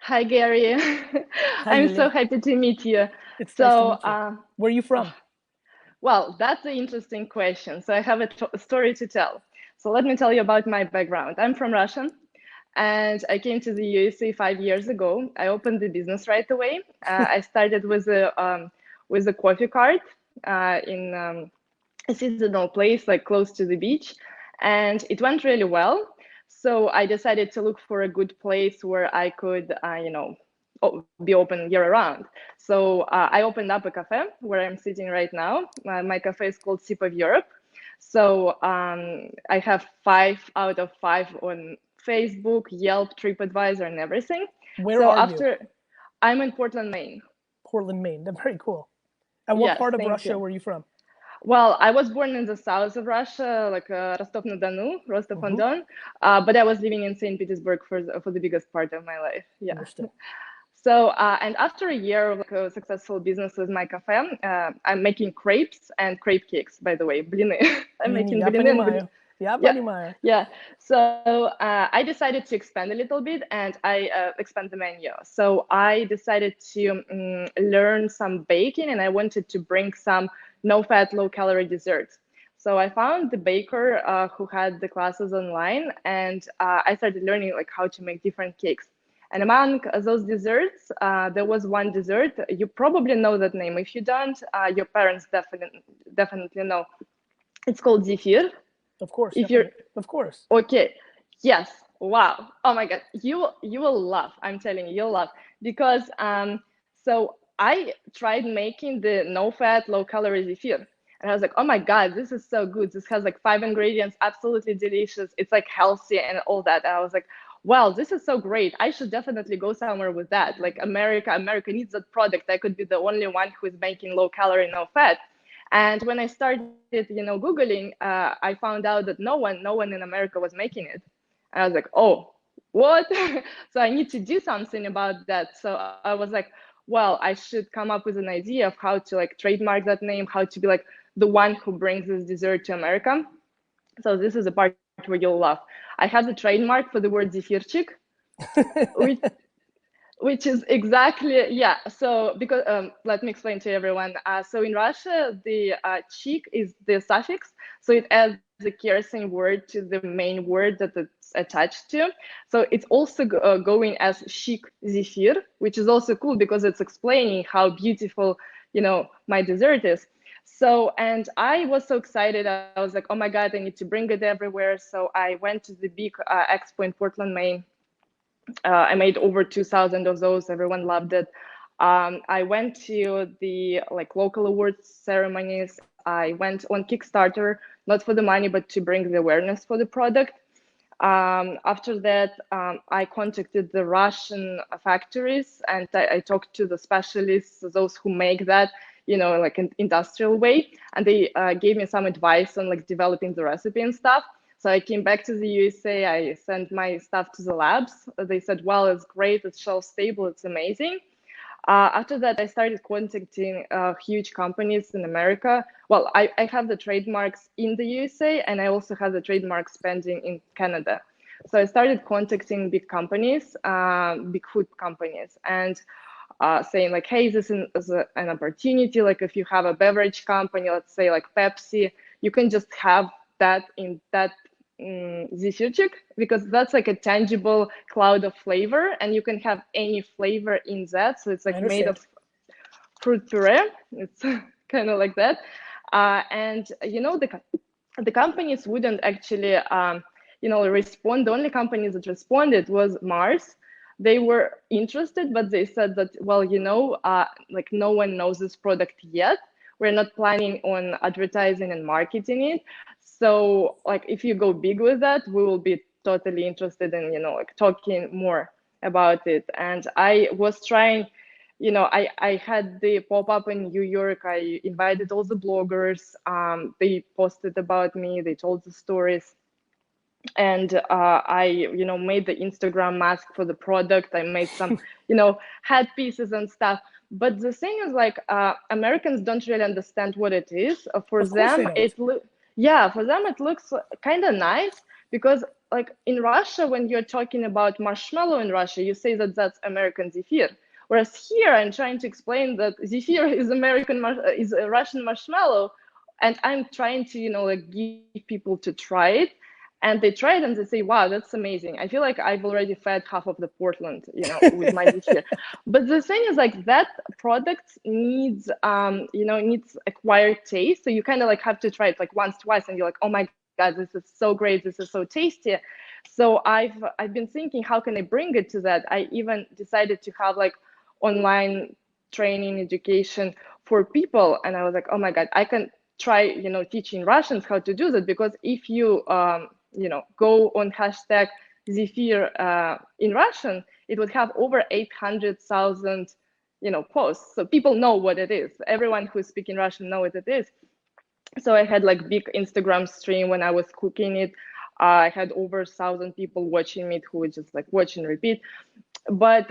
Hi, Gary. Hi, I'm so Yulia. happy to meet you. It's nice to So, meet you. Where are you from? well, that's an interesting question. So, I have a story to tell. So, let me tell you about my background. I'm from Russia, and I came to the USA 5 years ago. I opened the business right away. I started with a coffee cart in a seasonal place, like close to the beach, and it went really well. So I decided to look for a good place where I could, be open year round. So I opened up a cafe where I'm sitting right now. My cafe is called Sip of Europe. So I have 5 out of 5 on Facebook, Yelp, TripAdvisor, and everything. Where So are you? after I'm in Portland, Maine. Portland, Maine. That's very cool. And what Yes, part of thank Russia you. were you from? Well, I was born in the south of Russia, like Rostov-na-Donu, Hmm. Rostov-on-Don, but I was living in St. Petersburg for the biggest part of my life. Yeah. Understood. So, and after a year of like a successful business with my cafe, I'm making crepes and crepe cakes, by the way, blины. I'm Блины, making я blины and понимаю. Я yeah, понимаю. yeah. So I decided to expand a little bit and I expand the menu. So I decided to learn some baking and I wanted to bring some no-fat, low-calorie desserts. So I found the baker who had the classes online and I started learning like how to make different cakes. And among those desserts, there was one dessert. You probably know that name. If you don't, your parents definitely know. It's called Zefir. Of course, If you're of course. Okay. Yes. Wow. Oh my God. You will laugh. I'm telling you, you'll laugh because so I tried making the no fat, low calorie zefir. And I was like, oh my God, this is so good. This has like 5 ingredients, absolutely delicious. It's like healthy and all that. And I was like, wow, this is so great. I should definitely go somewhere with that. Like America needs that product. I could be the only one who is making low calorie, no fat. And when I started, Googling, I found out that no one in America was making it. And I was like, oh, what? So I need to do something about that. So I was like, well, I should come up with an idea of how to like trademark that name, how to be like the one who brings this dessert to America. So this is the part where you'll laugh. I have the trademark for the word zefirchik, which which is exactly, yeah. So because let me explain to everyone. So in Russia, the chik is the suffix, so it adds the kerosene word to the main word that it's attached to. So it's also going as chic zephyr, which is also cool because it's explaining how beautiful, my dessert is. So, and I was so excited. I was like, oh my God, I need to bring it everywhere. So I went to the big expo in Portland, Maine. I made over 2,000 of those. Everyone loved it. I went to the like local awards ceremonies. I went on Kickstarter, not for the money, but to bring the awareness for the product. After that, I contacted the Russian factories and I talked to the specialists, those who make that, like an industrial way. And they gave me some advice on like developing the recipe and stuff. So I came back to the USA. I sent my stuff to the labs. They said, well, it's great. It's shelf stable. It's amazing. After that, I started contacting huge companies in America. Well, I have the trademarks in the USA and I also have the trademarks pending in Canada. So I started contacting big companies, big food companies, and saying like, hey, this is an opportunity. Like if you have a beverage company, let's say like Pepsi, you can just have that in that zefirchik because that's like a tangible cloud of flavor and you can have any flavor in that. So it's I like made of understand. fruit puree. It's kind of like that. And the companies wouldn't actually respond. The only companies that responded was Mars. They were interested, but they said that, well, like no one knows this product yet. We're not planning on advertising and marketing it. So like if you go big with that, we will be totally interested in, like talking more about it. And I was trying, I had the pop-up in New York. I invited all the bloggers. They posted about me. They told the stories. And I, made the Instagram mask for the product. I made some, head pieces and stuff. But the thing is, like, Americans don't really understand what it is. For Of course they them, don't. yeah, for them it looks kind of nice because like in Russia, when you're talking about marshmallow in Russia, you say that that's American Zefir. Whereas here, I'm trying to explain that Zefir is is a Russian marshmallow, and I'm trying to, like give people to try it, and they try it and they say, "Wow, that's amazing." I feel like I've already fed half of the Portland, with my Zefir. But the thing is, like that product needs, needs acquired taste. So you kind of like have to try it like once, twice, and you're like, "Oh my God, this is so great! This is so tasty." So I've been thinking, how can I bring it to that? I even decided to have like online training education for people, and I was like, oh my God, I can try, teaching Russians how to do that, because if you go on hashtag Zefir in Russian, it would have over 800,000 posts, so people know what it is. Everyone who's speaking Russian know what it is. So I had like big Instagram stream when I was cooking it. I had over 1,000 people watching it who would just like watch and repeat. But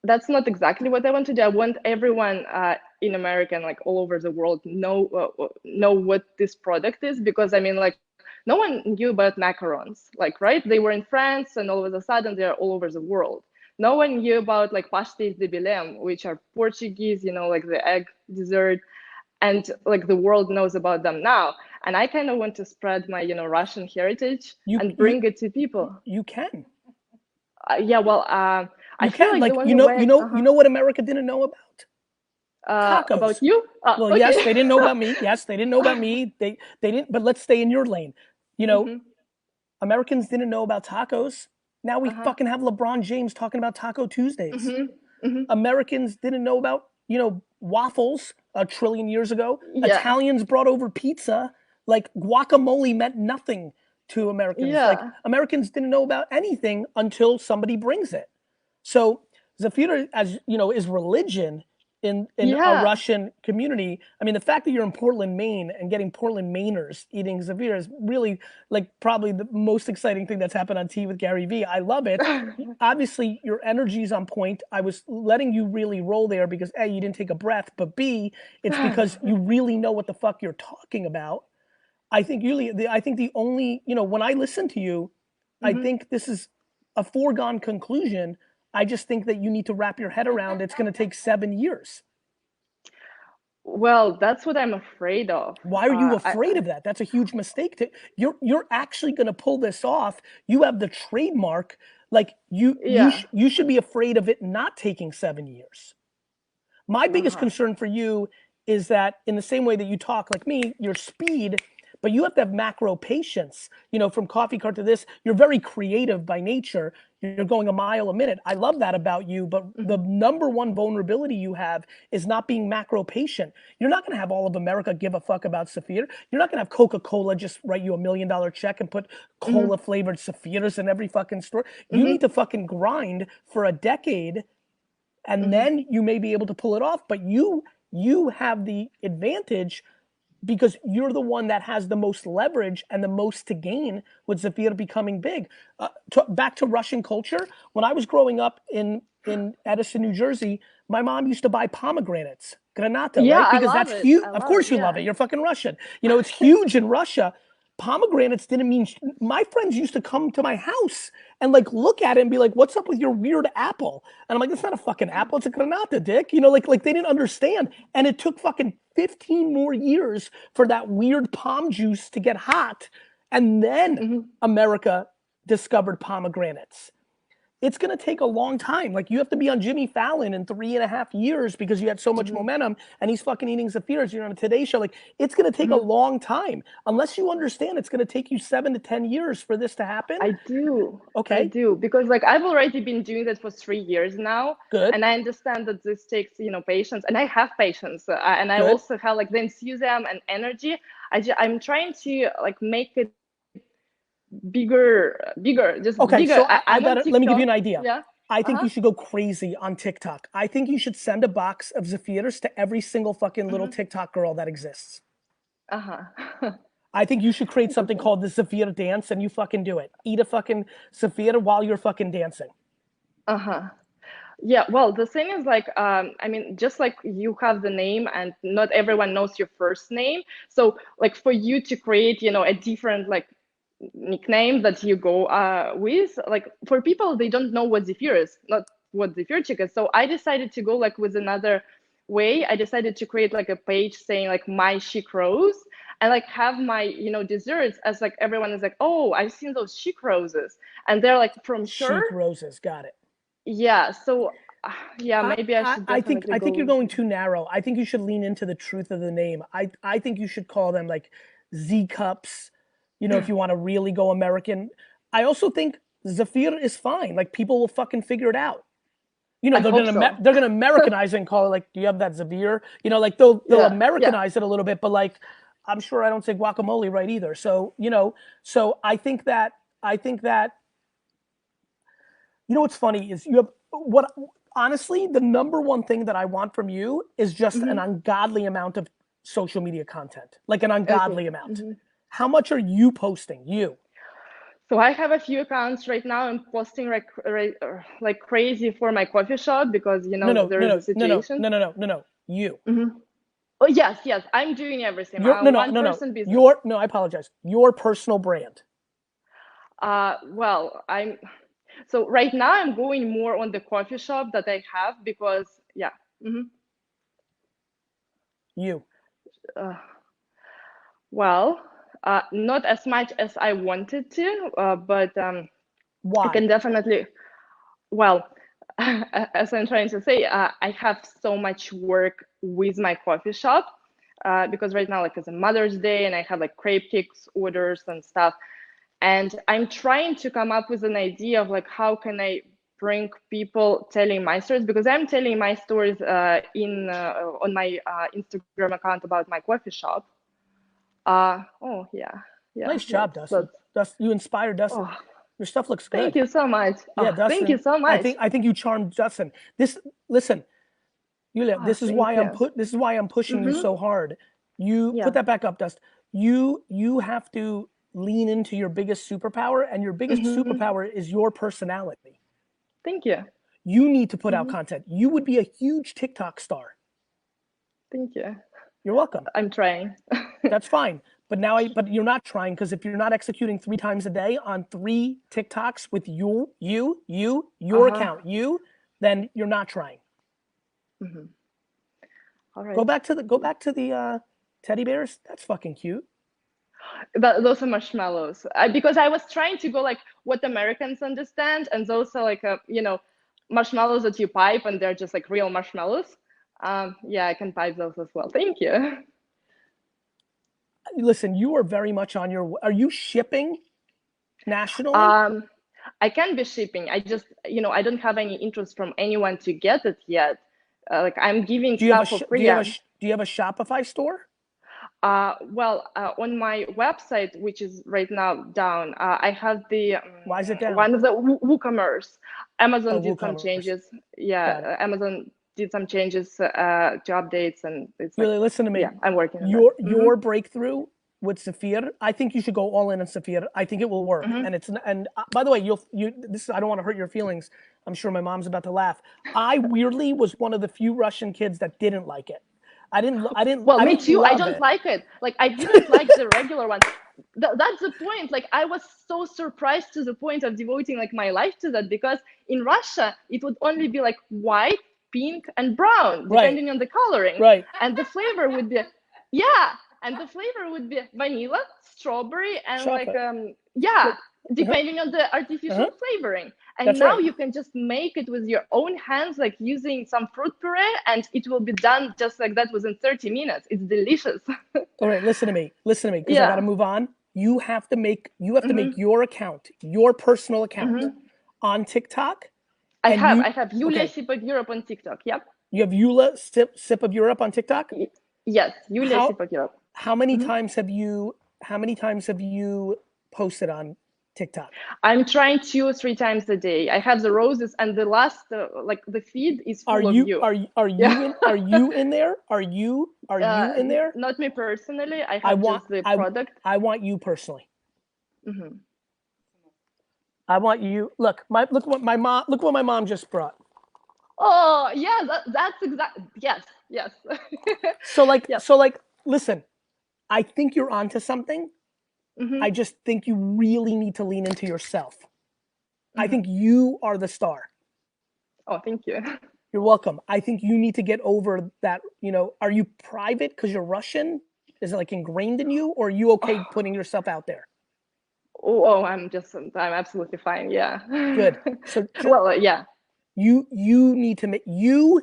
that's not exactly what I want to do. I want everyone in America and like all over the world know what this product is, because I mean, like, no one knew about macarons, like, right? They were in France, and all of a sudden they're all over the world. No one knew about like pastéis de Belém, which are Portuguese, like the egg dessert, and like the world knows about them now. And I kind of want to spread my, Russian heritage and bring it to people. You can. Yeah, well, I You feel can. like the Like, only way. you know what America didn't know about? About Tacos. you? Well, Okay. yes, they didn't know about me. Yes, they didn't know about me. They didn't. But let's stay in your lane. You know, Americans didn't know about tacos. Now we fucking have LeBron James talking about Taco Tuesdays. Americans didn't know about, waffles a trillion years ago. Yeah. Italians brought over pizza. Like guacamole meant nothing to Americans. Like Yeah. Americans didn't know about anything until somebody brings it. So Zefir, as you know, is religion in a Yeah. Russian community. I mean, the fact that you're in Portland, Maine, and getting Portland Mainers eating Zefir is really like probably the most exciting thing that's happened on Tea with Gary Vee. I love it. Obviously, your energy's on point. I was letting you really roll there because A, you didn't take a breath, but B, it's because you really know what the fuck you're talking about. I think Yulia, I think the only, when I listen to you, I think this is a foregone conclusion. I just think that you need to wrap your head around it's going to take 7 years. Well, that's what I'm afraid of. Why are you afraid of that? That's a huge mistake. You're actually going to pull this off. You have the trademark. Like Yeah. you should be afraid of it not taking 7 years. My biggest concern for you is that in the same way that you talk like me, your speed, but you have to have macro patience. From coffee cart to this, you're very creative by nature. You're going a mile a minute. I love that about you, but the number one vulnerability you have is not being macro patient. You're not going to have all of America give a fuck about Zefir. You're not going to have Coca-Cola just write you $1 million check and put cola flavored Zefirs in every fucking store. You need to fucking grind for a decade, and then you may be able to pull it off. But you have the advantage because you're the one that has the most leverage and the most to gain with Zefir becoming big. Back to Russian culture, when I was growing up in Edison, New Jersey, my mom used to buy pomegranates, granata, Yeah, right? I Because love that's it. huge. I Of love it. course you love Yeah. it. You're fucking Russian. It's huge in Russia. Pomegranates didn't mean my friends used to come to my house and like look at it and be like, what's up with your weird apple? And I'm like, it's not a fucking apple, it's a granata, dick. Like they didn't understand. And it took fucking 15 more years for that weird palm juice to get hot. And then America discovered pomegranates. It's going to take a long time. Like you have to be on Jimmy Fallon in 3.5 years because you had so much momentum and he's fucking eating Zefirs. You're on a Today Show. Like it's going to take a long time. Unless you understand it's going to take you 7 to 10 years for this to happen. I do. I Okay. do, because like I've already been doing that for 3 years now, Good. and I understand that this takes patience, and I have patience, and I Good. also have like the enthusiasm and energy. I'm trying to like make it bigger, just Okay. bigger. So I'm on let me give you TikTok. an idea. Yeah. I think you should go crazy on TikTok. I think you should send a box of Zefirs to every single fucking little TikTok girl that exists. I think you should create something called the Zefir dance and you fucking do it. Eat a fucking Zefir while you're fucking dancing. Yeah, well, the thing is like, I mean, just like you have the name and not everyone knows your first name. So like for you to create, a different like nickname that you go with. Like for people, they don't know what Zefir is, not what Zefir chick is. So I decided to go like with another way. I decided to create like a page saying like my chic rose, and like have my desserts as like everyone is like, oh, I've seen those chic roses, and they're like from her. Chic roses, got it. Yeah. So yeah, maybe I should I think definitely go you're with going too narrow. I think you should lean into the truth of the name. I think you should call them like Z cups, if you want to really go American. I also think Zafir is fine. Like people will fucking figure it out. I hope so. They're gonna Americanize it and call it like, do you have that Zafir? Like they'll Yeah. Yeah. Americanize it a little bit, but like I'm sure I don't say guacamole right either. So so I think that what's funny is you have what honestly the number one thing that I want from you is just an ungodly amount of social media content, like an Okay. ungodly amount. How much are you posting? You? So I have a few accounts right now. I'm posting like crazy for my coffee shop because No, no, there no, is a no, no, no, situation. no, no, no, no, no. You. Oh yes, yes, I'm doing everything. Your no, no, One no, no. person business. Your no. I apologize. Your personal brand. Well, so right now I'm going more on the coffee shop that I have because yeah. You. Well, not as much as I wanted to, but I Why? can definitely. Well, as I'm trying to say, I have so much work with my coffee shop because right now, like, it's a Mother's Day, and I have like crepe cakes orders and stuff, and I'm trying to come up with an idea of like how can I bring people telling my stories, because I'm telling my stories in on my Instagram account about my coffee shop. Oh yeah, yeah, Nice job, Dustin. that's Dustin, you inspired Dustin. oh, Your stuff looks thank good. you so much. Yeah, Oh, thank you Dustin. so much. I think you charmed Dustin. Listen, Yulia. Oh, thank you. This is why I'm pushing you so hard. You put Yeah. that back up, Dust. You have to lean into your biggest superpower, and your biggest superpower is your personality. Thank you. You need to put out content. You would be a huge TikTok star. Thank you. You're welcome. I'm trying. That's fine. But you're not trying, because if you're not executing 3 times a day on 3 TikToks with your account, then you're not trying. All right. Go back to the teddy bears. That's fucking cute. Those are marshmallows. Because I was trying to go like what Americans understand, and those are like marshmallows that you pipe, and they're just like real marshmallows. Yeah, I can pipe those as well. Thank you. Listen, you are very much on your. Are you shipping nationally? I can be shipping. I just I don't have any interest from anyone to get it yet. Like I'm giving stuff for free. Do you have a Shopify store? Well, on my website, which is right now down, I have the Why is it down? one of the WooCommerce. Amazon did some WooCommerce. changes. Yeah, Amazon did some changes to updates, and it's Really, like, listen to me. yeah, I'm working on your breakthrough with Zefir, I think you should go all in on Zefir. I think it will work. And by the way, I don't want to hurt your feelings. I'm sure my mom's about to laugh. I weirdly was one of the few Russian kids that didn't like it. Well, I me didn't too. I love don't it. like it. Like I didn't like the regular one. That's the point. Like I was so surprised to the point of devoting like my life to that, because in Russia it would only be like white, pink, and brown, depending on the coloring. Right. And the flavor would be, yeah, and the flavor would be vanilla, strawberry, and Chocolate. depending on the artificial flavoring. And That's now right. you can just make it with your own hands, like using some fruit puree, and it will be done just like that within 30 minutes. It's delicious. All right, listen to me, because I got to move on. You have to make your account, your personal account, on TikTok. I have Yulia Sip of Europe on TikTok. Yep. You have Yulia Sip of Europe on TikTok? Yes, Yulia Sip of Europe. How many times have you posted on TikTok? I'm trying 2 or 3 times a day. I have the roses, and the last like the feed is full of you. Are you in there? Are you in there? Not me personally. I have just the product. I want you personally. I want you. Look what my mom just brought. Oh yeah, that's exactly, yes. So listen, I think you're onto something. Mm-hmm. I just think you really need to lean into yourself. I Mm-hmm. think you are the star. Oh, thank you. You're welcome. I think you need to get over that. You know, are you private because you're Russian? Is it like ingrained in you, or are you okay putting yourself out there? Oh, I'm absolutely fine. Yeah. Good. So Well, yeah. you need to make you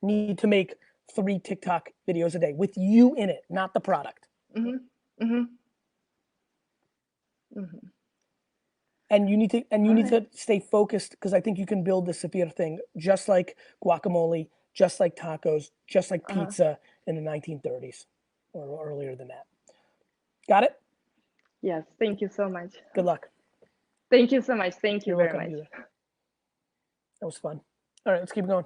need to make 3 TikTok videos a day with you in it, not the product. Mm-hmm. Mm-hmm. Mm-hmm. And you All need right. to stay focused because I think you can build the Zefir thing just like guacamole, just like tacos, just like Uh-huh. pizza in the 1930s or earlier than that. Got it? Yes. Thank you so much. Good luck. Thank you so much. Thank you You're very welcome, much. Yulia. That was fun. All right, let's keep going.